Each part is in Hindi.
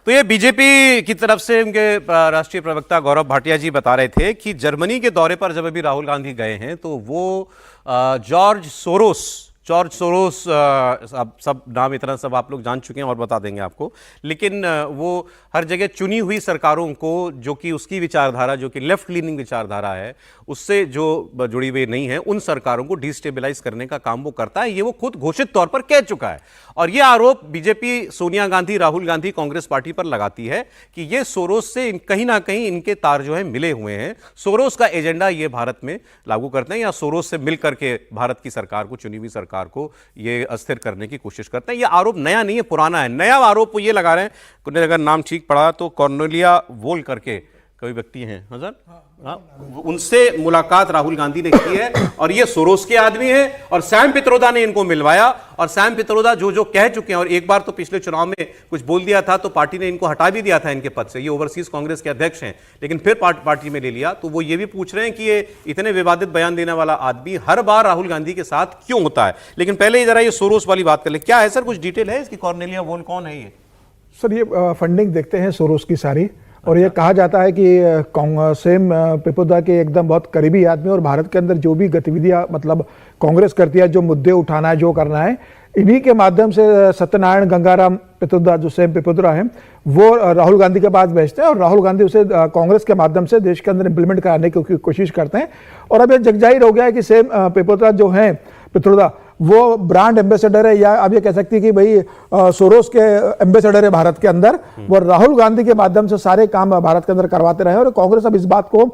तो ये बीजेपी की तरफ से उनके राष्ट्रीय प्रवक्ता गौरव भाटिया जी बता रहे थे कि जर्मनी के दौरे पर जब अभी राहुल गांधी गए हैं तो वो जॉर्ज सोरोस अब सब नाम इतना सब आप लोग जान चुके हैं और बता देंगे आपको, लेकिन वो हर जगह चुनी हुई सरकारों को जो कि उसकी विचारधारा जो कि लेफ्ट लीनिंग विचारधारा है उससे जो जुड़ी हुई नहीं है उन सरकारों को डिस्टेबलाइज करने का काम वो करता है। ये वो खुद घोषित तौर पर कह चुका है और ये आरोप बीजेपी सोनिया गांधी, राहुल गांधी, कांग्रेस पार्टी पर लगाती है कि ये सोरोस से कहीं ना कहीं इनके तार जो है मिले हुए हैं, सोरोस का एजेंडा ये भारत में लागू करते हैं या सोरोस से मिल करके भारत की सरकार को, चुनी हुई सरकार को ये अस्थिर करने की कोशिश करते हैं। ये आरोप नया नहीं है, पुराना है। नया आरोप वो ये लगा रहे हैं, अगर नाम ठीक पड़ा तो कॉर्नेलिया वोल करके कोई व्यक्ति हैं सर, हाँ, उनसे मुलाकात राहुल गांधी ने की है और ये सोरोस के आदमी हैं और सैम पित्रोदा ने इनको मिलवाया और सैम पित्रोदा जो कह चुके हैं और एक बार तो पिछले चुनाव में कुछ बोल दिया था तो पार्टी ने इनको हटा भी दिया था इनके पद से। ये ओवरसीज कांग्रेस के अध्यक्ष हैं लेकिन फिर पार्टी में ले लिया। तो वो ये भी पूछ रहे हैं कि ये इतने विवादित बयान देने वाला आदमी हर बार राहुल गांधी के साथ क्यों होता है। लेकिन पहले जरा ये सोरोस वाली बात कर ले, क्या है सर, कुछ डिटेल है इसकी? कॉर्नेलिया वोल कौन है ये? सर ये फंडिंग देखते हैं सोरोस की सारी, और ये कहा जाता है कि सैम पित्रोदा के एकदम बहुत करीबी आदमी और भारत के अंदर जो भी गतिविधियां मतलब कांग्रेस करती है, जो मुद्दे उठाना है, जो करना है, इन्हीं के माध्यम से सत्यनारायण गंगाराम पित्रोदा जो सैम पित्रोदा है वो राहुल गांधी के पास भेजते हैं और राहुल गांधी उसे कांग्रेस के माध्यम से देश के अंदर इंप्लीमेंट कराने की कोशिश करते हैं। और अब ये जगजाहिर हो गया है कि सैम पित्रोदा जो है पित्रोदा वो ब्रांड एम्बेसडर है, या आप ये कह सकती है कि भाई सोरोस के एम्बेसडर है भारत के अंदर। वो राहुल गांधी के माध्यम से सारे काम भारत के अंदर करवाते रहे और कांग्रेस अब इस बात को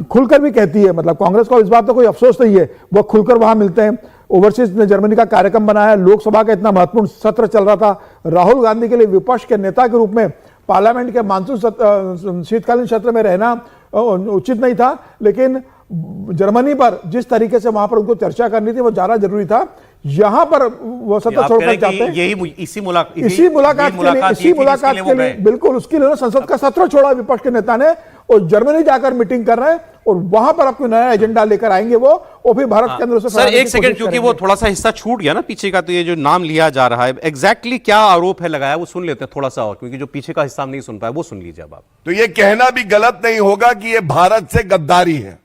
खुलकर भी कहती है, मतलब कांग्रेस को इस बात का कोई अफसोस नहीं है, वो खुलकर वहां मिलते हैं। ओवरसीज ने जर्मनी का कार्यक्रम बनाया, लोकसभा का इतना महत्वपूर्ण सत्र चल रहा था, राहुल गांधी के लिए विपक्ष के नेता के रूप में पार्लियामेंट के मानसून शीतकालीन सत्र में रहना उचित नहीं था, लेकिन जर्मनी पर जिस तरीके से वहां पर उनको चर्चा करनी थी वो ज्यादा जरूरी था। यहां पर वो सत्ता छोड़कर चाहते हैं इसी मुलाकात के लिए बिल्कुल उसके लिए संसद का सत्र छोड़ा विपक्ष के नेता ने और जर्मनी जाकर मीटिंग कर रहे हैं और वहां पर आपको नया एजेंडा लेकर आएंगे वो, और फिर भारत के अंदर उसे सर एक सेकंड, क्योंकि वो थोड़ा सा हिस्सा छूट गया ना पीछे का, तो ये जो नाम लिया जा रहा है एग्जैक्टली क्या आरोप है लगाया वो सुन लेते हैं थोड़ा सा और, क्योंकि जो पीछे का हिस्सा हम नहीं सुन पाए वो सुन लीजिए अब आप। तो ये कहना भी गलत नहीं होगा कि ये भारत से गद्दारी है।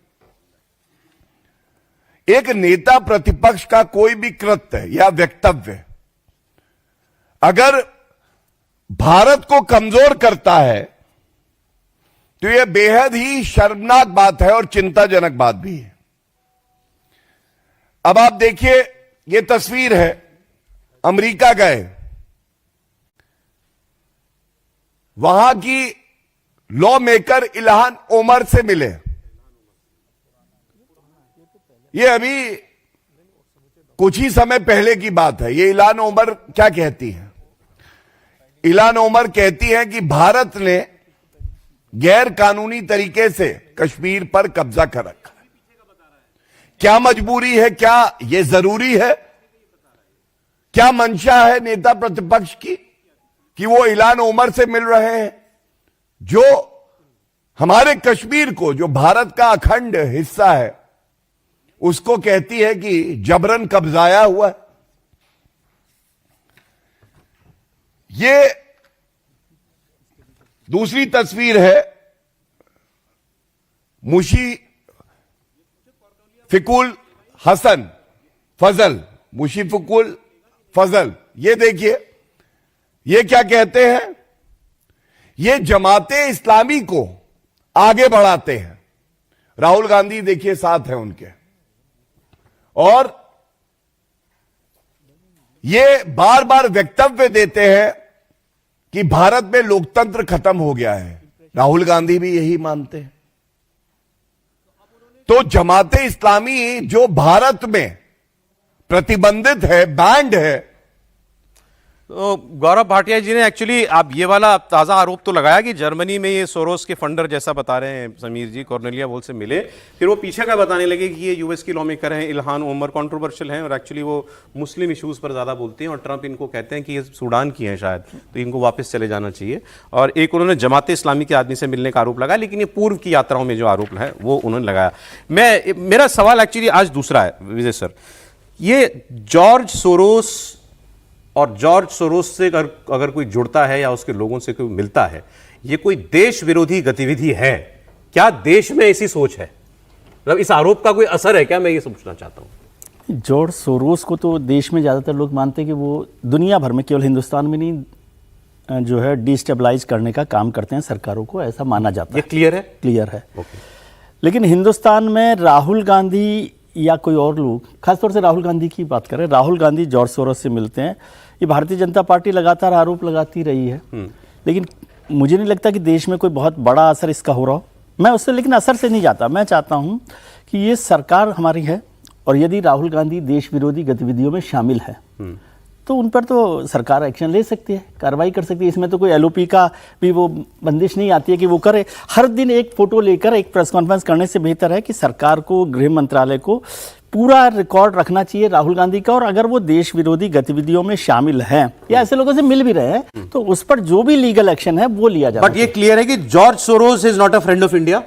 एक नेता प्रतिपक्ष का कोई भी कृत्य या वक्तव्य अगर भारत को कमजोर करता है तो यह बेहद ही शर्मनाक बात है और चिंताजनक बात भी है। अब आप देखिए, यह तस्वीर है, अमेरिका गए, वहां की लॉ मेकर इल्हान ओमर से मिले। ये अभी कुछ ही समय पहले की बात है। ये इल्हान ओमर क्या कहती है? इल्हान ओमर कहती है कि भारत ने गैर कानूनी तरीके से कश्मीर पर कब्जा कर रखा है। क्या मजबूरी है, क्या यह जरूरी है, क्या मंशा है नेता प्रतिपक्ष की कि वो इल्हान ओमर से मिल रहे हैं जो हमारे कश्मीर को, जो भारत का अखंड हिस्सा है, उसको कहती है कि जबरन कब्जाया हुआ है। ये दूसरी तस्वीर है मुशीफिकुल हसन फजल, मुशीफिकुल फजल। ये देखिए, ये क्या कहते हैं? ये जमाते इस्लामी को आगे बढ़ाते हैं। राहुल गांधी देखिए साथ है उनके, और ये बार बार वक्तव्य देते हैं कि भारत में लोकतंत्र खत्म हो गया है। राहुल गांधी भी यही मानते हैं। तो जमाते इस्लामी जो भारत में प्रतिबंधित है, बैंड है। तो गौरव भाटिया जी ने एक्चुअली आप ये वाला ताज़ा आरोप तो लगाया कि जर्मनी में ये सोरोस के फंडर जैसा बता रहे हैं समीर जी, कॉर्नेलिया वोल से मिले, फिर वो पीछे का बताने लगे कि ये यूएस की लॉ मेकर हैं, इल्हान ओमर, कंट्रोवर्शियल हैं और एक्चुअली वो मुस्लिम इश्यूज पर ज़्यादा बोलते हैं और ट्रंप इनको कहते हैं कि ये सूडान की हैं शायद, तो इनको वापस चले जाना चाहिए। और एक उन्होंने जमाते इस्लामी के आदमी से मिलने का आरोप लगाया, लेकिन ये पूर्व की यात्राओं में जो आरोप है वो उन्होंने लगाया। मेरा सवाल एक्चुअली आज दूसरा है विजय सर, ये जॉर्ज सोरोस और जॉर्ज सोरोस से अगर कोई जुड़ता है या उसके लोगों से कोई मिलता है, ये कोई देश विरोधी गतिविधि है क्या? देश में ऐसी सोच है? मतलब इस आरोप का कोई असर है क्या? मैं ये पूछना चाहता हूं। जॉर्ज सोरोस को तो देश में ज़्यादातर लोग मानते हैं कि वो दुनिया भर में, केवल हिंदुस्तान में नहीं, जो है डिस्टेबलाइज करने का काम करते हैं सरकारों को, ऐसा माना जाता ये है। क्लियर है? क्लियर है। ओके। लेकिन हिंदुस्तान में राहुल गांधी या कोई और लोग, खासतौर से राहुल गांधी की बात करें, राहुल गांधी जॉर्ज सोरोस से मिलते हैं, ये भारतीय जनता पार्टी लगातार आरोप लगाती रही है। लेकिन मुझे नहीं लगता कि देश में कोई बहुत बड़ा असर इसका हो रहा हो। मैं उससे लेकिन असर से नहीं जाता। मैं चाहता हूं कि ये सरकार हमारी है और यदि राहुल गांधी देश विरोधी गतिविधियों में शामिल है तो उन पर तो सरकार एक्शन ले सकती है, कार्रवाई कर सकती है। इसमें तो कोई एलओपी का भी वो बंदिश नहीं आती है कि वो करे। हर दिन एक फोटो लेकर एक प्रेस कॉन्फ्रेंस करने से बेहतर है कि सरकार को, गृह मंत्रालय को पूरा रिकॉर्ड रखना चाहिए राहुल गांधी का, और अगर वो देश विरोधी गतिविधियों में शामिल हैं या ऐसे लोगों से मिल भी रहे हैं तो उस पर जो भी लीगल एक्शन है वो लिया जाए। बट ये क्लियर है कि George Soros is not a friend of India.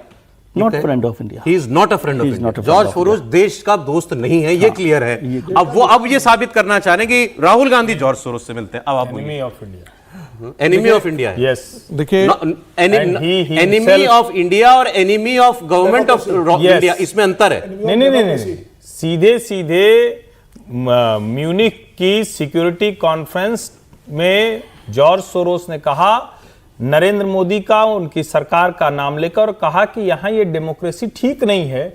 Not friend of India. He is not a friend of He is not India. a friend George of Soros देश का दोस्त नहीं है, ये क्लियर है। अब ये साबित करना चाह रहे हैं कि राहुल गांधी जॉर्ज सोरोस से मिलते हैं। अब आप enemy of India. Enemy of India है। Yes. देखिए, And he enemy himself- of India और enemy of government of India, इसमें अंतर है। नहीं, सीधे सीधे म्यूनिख की सिक्योरिटी कॉन्फ्रेंस में जॉर्ज सोरोस ने कहा, नरेंद्र मोदी का, उनकी सरकार का नाम लेकर, और कहा कि यहां ये डेमोक्रेसी ठीक नहीं है।